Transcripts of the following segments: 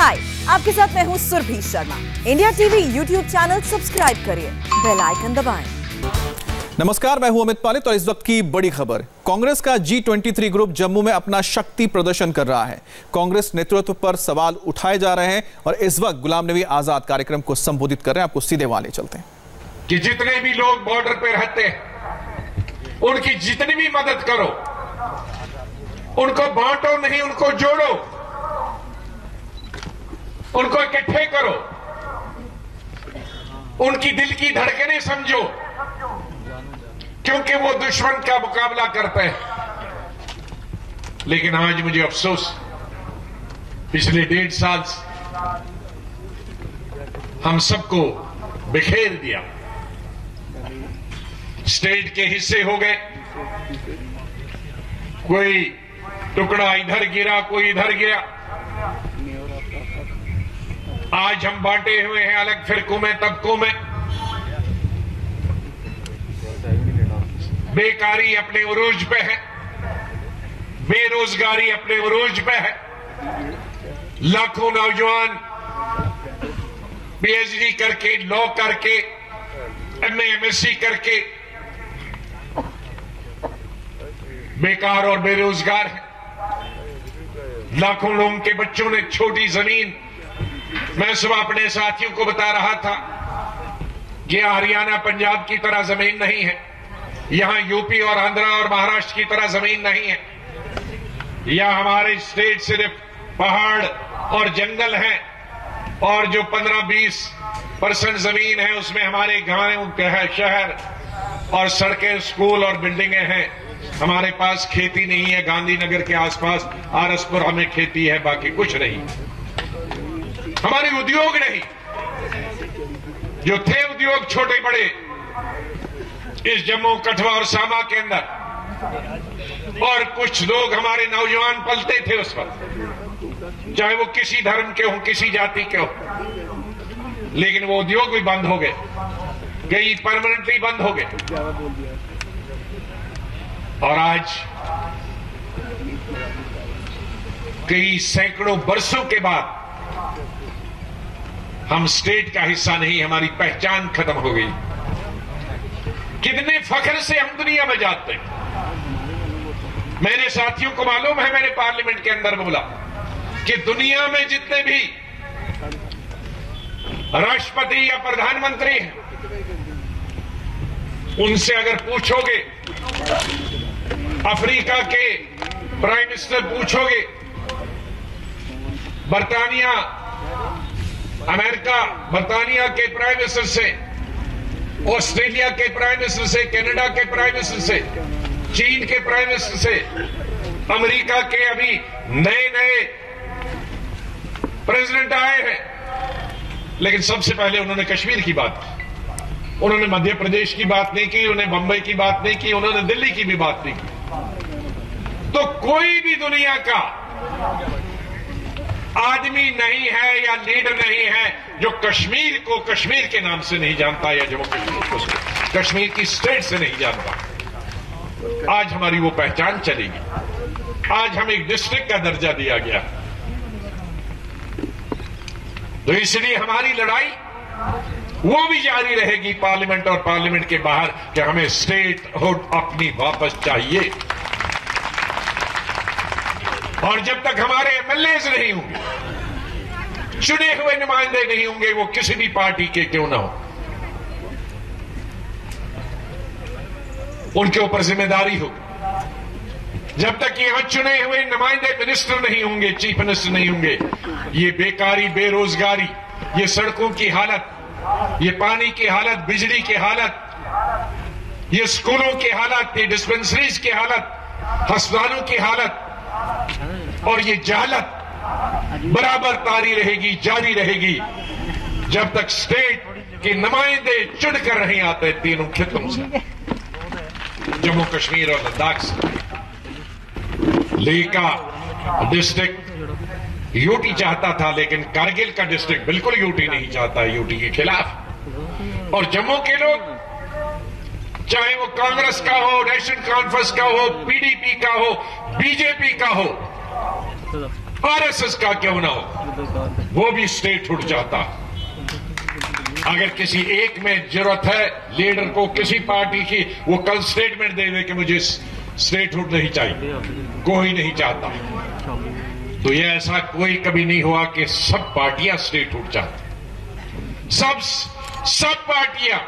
हाय, आपके साथ मैं हूं Surabhi Sharma. India TV YouTube channel subscribe करिए, बेल आइकन दबाएं। नमस्कार, मैं हूं अमित पालित और इस वक्त की बड़ी खबर। कांग्रेस का G23 ग्रुप जम्मू में अपना शक्ति प्रदर्शन कर रहा है। कांग्रेस नेतृत्व पर सवाल उठाए जा रहे हैं और इस वक्त गुलाम नबी आजाद कार्यक्रम को संबोधित कर रहे हैं। आपको सीधे वाले चलते हैं कि जितने भी लोग बॉर्डर पे रहते हैं उनकी जितनी भी मदद करो, उनको बांटो नहीं, उनको जोड़ो, उनको इकट्ठे करो, उनकी दिल की धड़कनें समझो, क्योंकि वो दुश्मन का मुकाबला करते हैं। लेकिन आज मुझे अफसोस, पिछले 1.5 साल हम सबको बिखेर दिया, स्टेट के हिस्से हो गए, कोई टुकड़ा इधर गिरा, कोई इधर गिरा। आज हम बांटे हुए हैं अलग फिरकों में, तबकों में। बेकारी अपने उरूज पे है, बेरोजगारी अपने उरूज पे है। लाखों नौजवान PhD करके, लॉ करके, MA MSc करके बेकार और बेरोजगार है। लाखों लोगों के बच्चों ने छोटी जमीन, मैं सुबह अपने साथियों को बता रहा था कि हरियाणा पंजाब की तरह जमीन नहीं है, यहां यूपी और आंध्रा और महाराष्ट्र की तरह जमीन नहीं है। यहां हमारे स्टेट सिर्फ पहाड़ और जंगल है, और जो 15-20% जमीन है उसमें हमारे गांव, शहर और सड़कें, स्कूल और बिल्डिंगें हैं। हमारे पास खेती नहीं है। गांधीनगर के आसपास आरसपुर हमें खेती है, बाकी कुछ नहीं। हमारे उद्योग नहीं, जो थे उद्योग छोटे बड़े इस जम्मू, कठुआ और सामा के अंदर, और कुछ लोग हमारे नौजवान पलते थे उस वक्त, चाहे वो किसी धर्म के हो, किसी जाति के हो, लेकिन वो उद्योग भी बंद हो गए, कई परमानेंटली बंद हो गए। और आज कई सैकड़ों वर्षों के बाद हम स्टेट का हिस्सा नहीं, हमारी पहचान खत्म हो गई। कितने फख्र से हम दुनिया में जाते हैं। मेरे साथियों को मालूम है, मैंने पार्लियामेंट के अंदर बोला कि दुनिया में जितने भी राष्ट्रपति या प्रधानमंत्री हैं, उनसे अगर पूछोगे, अफ्रीका के प्राइम मिनिस्टर पूछोगे, बर्तानिया, अमेरिका, बर्तानिया के प्राइम मिनिस्टर से, ऑस्ट्रेलिया के प्राइम मिनिस्टर से, कनाडा के प्राइम मिनिस्टर से, चीन के प्राइम मिनिस्टर से, अमेरिका के अभी नए प्रेसिडेंट आए हैं, लेकिन सबसे पहले उन्होंने कश्मीर की बात की, उन्होंने मध्य प्रदेश की बात नहीं की, उन्होंने बंबई की बात नहीं की, उन्होंने दिल्ली की भी बात नहीं की। तो कोई भी दुनिया का आदमी नहीं है या लीडर नहीं है जो कश्मीर को कश्मीर के नाम से नहीं जानता, या जम्मू कश्मीर को कश्मीर की स्टेट से नहीं जानता। आज हमारी वो पहचान चलेगी। आज हमें एक डिस्ट्रिक्ट का दर्जा दिया गया, तो इसलिए हमारी लड़ाई वो भी जारी रहेगी पार्लियामेंट और पार्लियामेंट के बाहर कि हमें स्टेट हुड अपनी वापस चाहिए। और जब तक हमारे MLAs नहीं होंगे, चुने हुए नुमाइंदे नहीं होंगे, वो किसी भी पार्टी के क्यों ना हो, उनके ऊपर जिम्मेदारी होगी। जब तक यहां चुने हुए नुमाइंदे मिनिस्टर नहीं होंगे, चीफ मिनिस्टर नहीं होंगे, ये बेकारी, बेरोजगारी, ये सड़कों की हालत, ये पानी की हालत, बिजली की हालत, ये स्कूलों की हालत, ये डिस्पेंसरीज की हालत, अस्पतालों की हालत और ये जहालत बराबर तारी रहेगी, जारी रहेगी, जब तक स्टेट के नुमाइंदे चुनकर नहीं आते तीनों खित्तों से, जम्मू कश्मीर और लद्दाख से। लेह का डिस्ट्रिक्ट यूटी चाहता था, लेकिन कारगिल का डिस्ट्रिक्ट बिल्कुल यूटी नहीं चाहता, यूटी के खिलाफ। और जम्मू के लोग, चाहे वो कांग्रेस का हो, नेशनल कॉन्फ्रेंस का हो, PDP का हो, BJP का हो, आरएसएस का क्यों ना हो, वो भी स्टेट उठ जाता। अगर किसी एक में जरूरत है लीडर को किसी पार्टी की, वो कल स्टेटमेंट दे दे कि मुझे स्टेटहुड नहीं चाहिए, कोई नहीं चाहता। तो ये ऐसा कोई कभी नहीं हुआ कि सब पार्टियां स्टेटहुड चाहती। सब पार्टियां,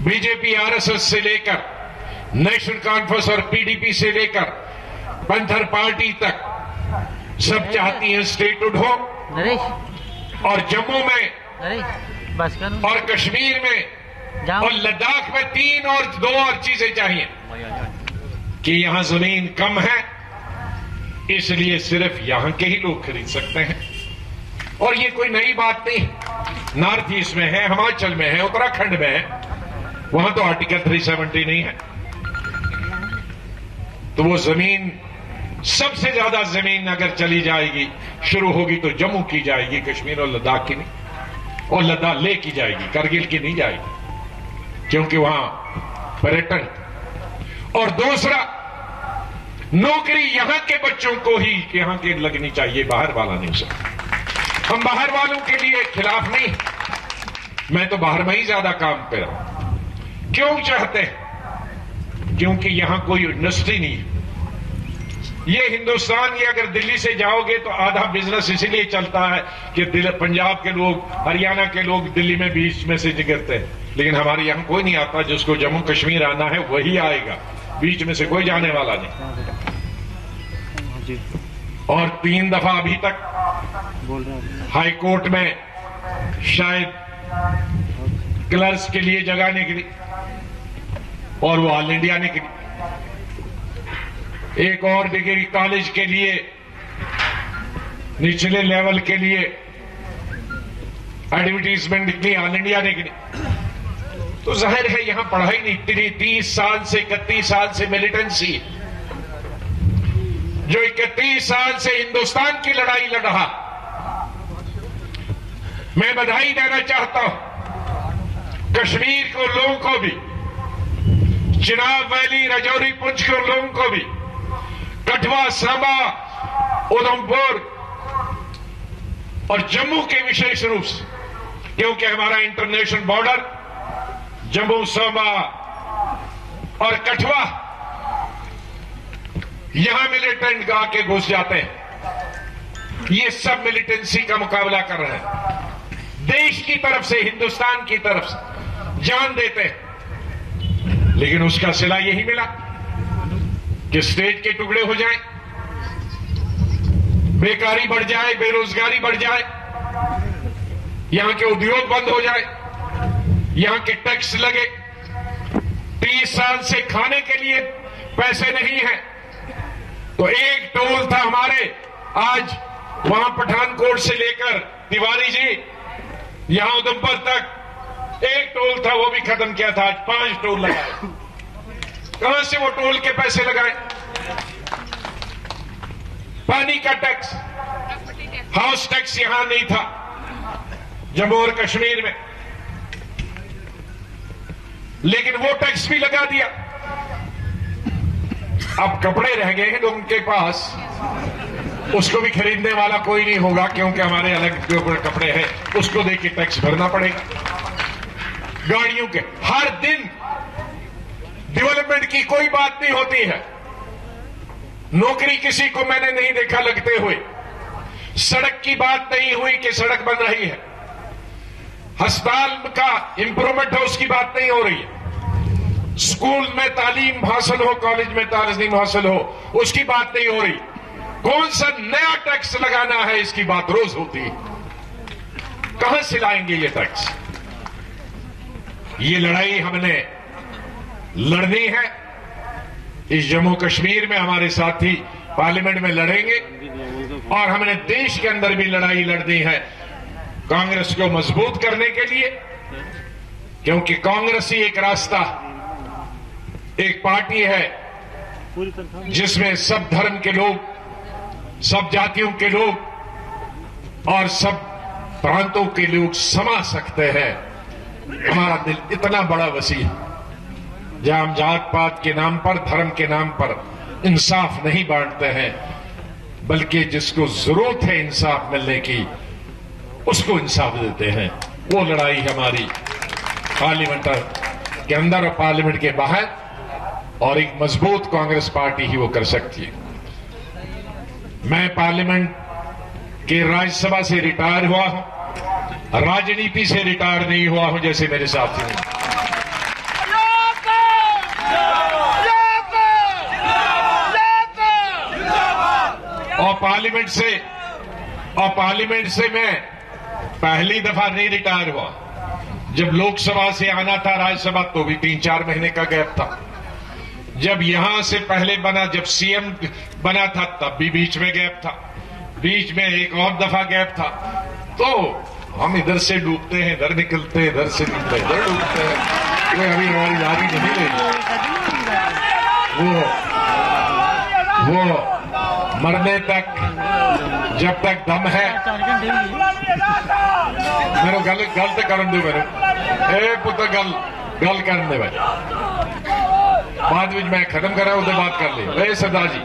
बीजेपी आरएसएस से लेकर नेशनल कॉन्फ्रेंस और पीडीपी से लेकर पंथर पार्टी तक, सब चाहती हैं स्टेटहुड हो। और जम्मू में और कश्मीर में और लद्दाख में 3 और 2 और चीजें चाहिए कि यहां जमीन कम है, इसलिए सिर्फ यहां के ही लोग खरीद सकते हैं। और ये कोई नई बात नहीं, नॉर्थ ईस्ट में है, हिमाचल में है, उत्तराखंड में है, वहां तो आर्टिकल 370 नहीं है। तो वो जमीन, सबसे ज्यादा जमीन अगर चली जाएगी, शुरू होगी तो जम्मू की जाएगी, कश्मीर और लद्दाख की नहीं, और लद्दाख ले की जाएगी, करगिल की नहीं जाएगी, क्योंकि वहां पर्यटन। और दूसरा, नौकरी यहां के बच्चों को ही यहां के लगनी चाहिए, बाहर वाला नहीं सकता। हम बाहर वालों के लिए खिलाफ नहीं, मैं तो बाहर में ही ज्यादा काम कर रहा हूं। क्यों चाहते हैं? क्योंकि यहां कोई इंडस्ट्री नहीं है। ये हिंदुस्तान, ये अगर दिल्ली से जाओगे तो आधा बिजनेस इसीलिए चलता है कि पंजाब के लोग, हरियाणा के लोग दिल्ली में बीच में से गिरते हैं, लेकिन हमारे यहां कोई नहीं आता। जिसको जम्मू कश्मीर आना है वही आएगा, बीच में से कोई जाने वाला नहीं। और 3 दफा अभी तक हाई कोर्ट में शायद क्लर्क्स के लिए जगह निकली, और वो ऑल इंडिया निकली। एक और डिग्री कॉलेज के लिए, निचले लेवल के लिए एडवर्टीजमेंट निकली, ऑल इंडिया निकली। तो जाहिर है यहां पढ़ाई नहीं, 30 साल से 31 साल से मिलिटेंसी, जो 31 साल से हिंदुस्तान की लड़ाई लड़ रहा। मैं बधाई देना चाहता हूं कश्मीर को लोगों को भी, चिनाब वैली, राजौरी, पुंछ के लोगों को भी, कठुआ, सांबा, उधमपुर और जम्मू के विशेष रूप से, क्योंकि हमारा इंटरनेशनल बॉर्डर जम्मू, सांबा और कठुआ, यहां मिलिटेंट आके घुस जाते हैं। ये सब मिलिटेंसी का मुकाबला कर रहे हैं, देश की तरफ से, हिंदुस्तान की तरफ से जान देते हैं। लेकिन उसका सिला यही मिला कि स्टेट के टुकड़े हो जाए, बेकारी बढ़ जाए, बेरोजगारी बढ़ जाए, यहां के उद्योग बंद हो जाए, यहां के टैक्स लगे। 30 साल से खाने के लिए पैसे नहीं है, तो एक टोल था हमारे, आज वहां पठानकोट से लेकर तिवारी जी यहां उधमपुर तक एक टोल था, वो भी खत्म किया था, आज 5 टोल लगाए। कहां से वो टोल के पैसे लगाए? पानी का टैक्स, हाउस टैक्स यहां नहीं था जम्मू और कश्मीर में, लेकिन वो टैक्स भी लगा दिया। अब कपड़े रह गए हैं लोगों के पास, उसको भी खरीदने वाला कोई नहीं होगा, क्योंकि हमारे अलग जो कपड़े हैं उसको देके टैक्स भरना पड़ेगा। गाड़ियों के हर दिन डेवलपमेंट की कोई बात नहीं होती है। नौकरी किसी को मैंने नहीं देखा लगते हुए, सड़क की बात नहीं हुई कि सड़क बन रही है, अस्पताल का इंप्रूवमेंट है उसकी बात नहीं हो रही है, स्कूल में तालीम हासिल हो, कॉलेज में तालीम हासिल हो, उसकी बात नहीं हो रही। कौन सा नया टैक्स लगाना है इसकी बात रोज होती है। कहां से लाएंगे ये टैक्स? ये लड़ाई हमने लड़नी है। इस जम्मू कश्मीर में हमारे साथी पार्लियामेंट में लड़ेंगे, और हमने देश के अंदर भी लड़ाई लड़नी है कांग्रेस को मजबूत करने के लिए, क्योंकि कांग्रेस ही एक रास्ता, एक पार्टी है जिसमें सब धर्म के लोग, सब जातियों के लोग और सब प्रांतों के लोग समा सकते हैं। हमारा दिल इतना बड़ा वसी है, जहां हम जात पात के नाम पर, धर्म के नाम पर इंसाफ नहीं बांटते हैं। बल्कि जिसको जरूरत है इंसाफ मिलने की उसको इंसाफ देते हैं। वो लड़ाई हमारी पार्लियामेंट के अंदर और पार्लियामेंट के बाहर, और एक मजबूत कांग्रेस पार्टी ही वो कर सकती है। मैं पार्लियामेंट के राज्यसभा से रिटायर हुआ हूं, राजनीति से रिटायर नहीं हुआ हूं जैसे मेरे साथी हैं। और पार्लियामेंट से मैं पहली दफा नहीं रिटायर हुआ। जब लोकसभा से आना था राज्यसभा तो भी 3-4 महीने का गैप था। जब यहां से पहले बना, जब सीएम बना था तब भी बीच में गैप था, बीच में एक और दफा गैप था। तो हम इधर से डूबते हैं, इधर निकलते हैं, इधर से निकलते हैं, इधर डूबते हैं। कोई अभी हमारी जारी नहीं ले, वो मरने तक, जब तक दम है। मेरे गलत करन दो, मेरे पुत्र गल करने दे भाई, बाद में मैं खत्म कर रहा हूं, बात कर ले सरदार जी।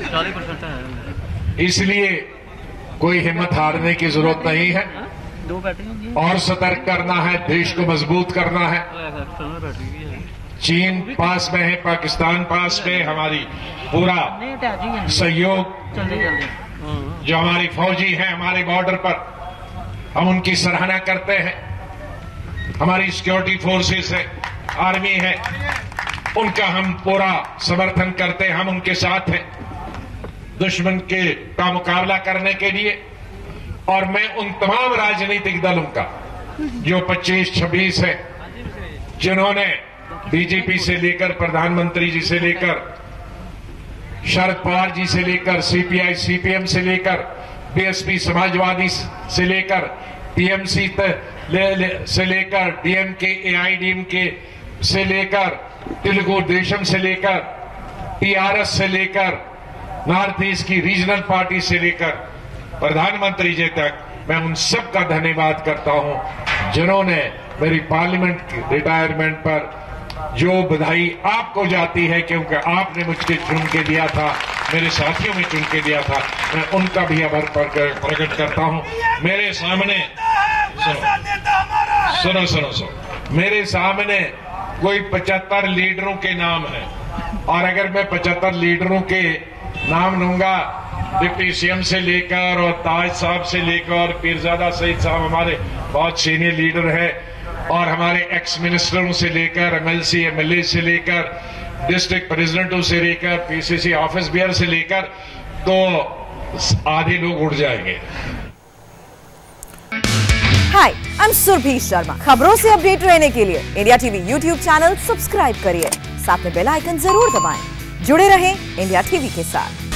40% इसलिए कोई हिम्मत हारने की जरूरत नहीं है, और सतर्क करना है, देश को मजबूत करना है। चीन पास में है, पाकिस्तान पास में, हमारी पूरा सहयोग, जो हमारी फौजी हैं हमारे बॉर्डर पर, हम उनकी सराहना करते हैं। हमारी सिक्योरिटी फोर्सेस है, आर्मी है, उनका हम पूरा समर्थन करते हैं। हम उनके साथ हैं दुश्मन का मुकाबला करने के लिए। और मैं उन तमाम राजनीतिक दलों का जो 25-26 है, जिन्होंने बीजेपी से लेकर प्रधानमंत्री जी से लेकर शरद पवार जी से लेकर सीपीआई सीपीएम से लेकर बीएसपी समाजवादी से लेकर टीएमसी से लेकर डीएमके एआईडीएमके से लेकर तेलुगु देशम से लेकर टीआरएस से लेकर नॉर्थ ईस्ट की रीजनल पार्टी से लेकर प्रधानमंत्री जी तक, मैं उन सब का धन्यवाद करता हूं जिन्होंने मेरी पार्लियामेंट रिटायरमेंट पर जो बधाई आपको जाती है, क्योंकि आपने मुझे चुन के दिया था, मेरे साथियों ने चुन के दिया था, मैं उनका भी आभार प्रकट करता हूं। मेरे सामने सुनो, मेरे सामने कोई 75 लीडरों के नाम है, और अगर मैं 75 लीडरों के नाम लूंगा, डिप्टी सीएम से लेकर और ताज साहब से लेकर पीरजादा सईद साहब हमारे बहुत सीनियर लीडर हैं, और हमारे एक्स मिनिस्टरों से लेकर एमएलसी एमएलए से लेकर डिस्ट्रिक्ट प्रेसिडेंटों से लेकर पीसीसी ऑफिस बियर से लेकर, तो आधे लोग उड़ जाएंगे। हाय, आई एम सुरभि शर्मा। खबरों से अपडेट रहने के लिए India TV YouTube channel subscribe करिए, साथ में बेल आइकन जरूर दबाएं। जुड़े रहें इंडिया टीवी के साथ।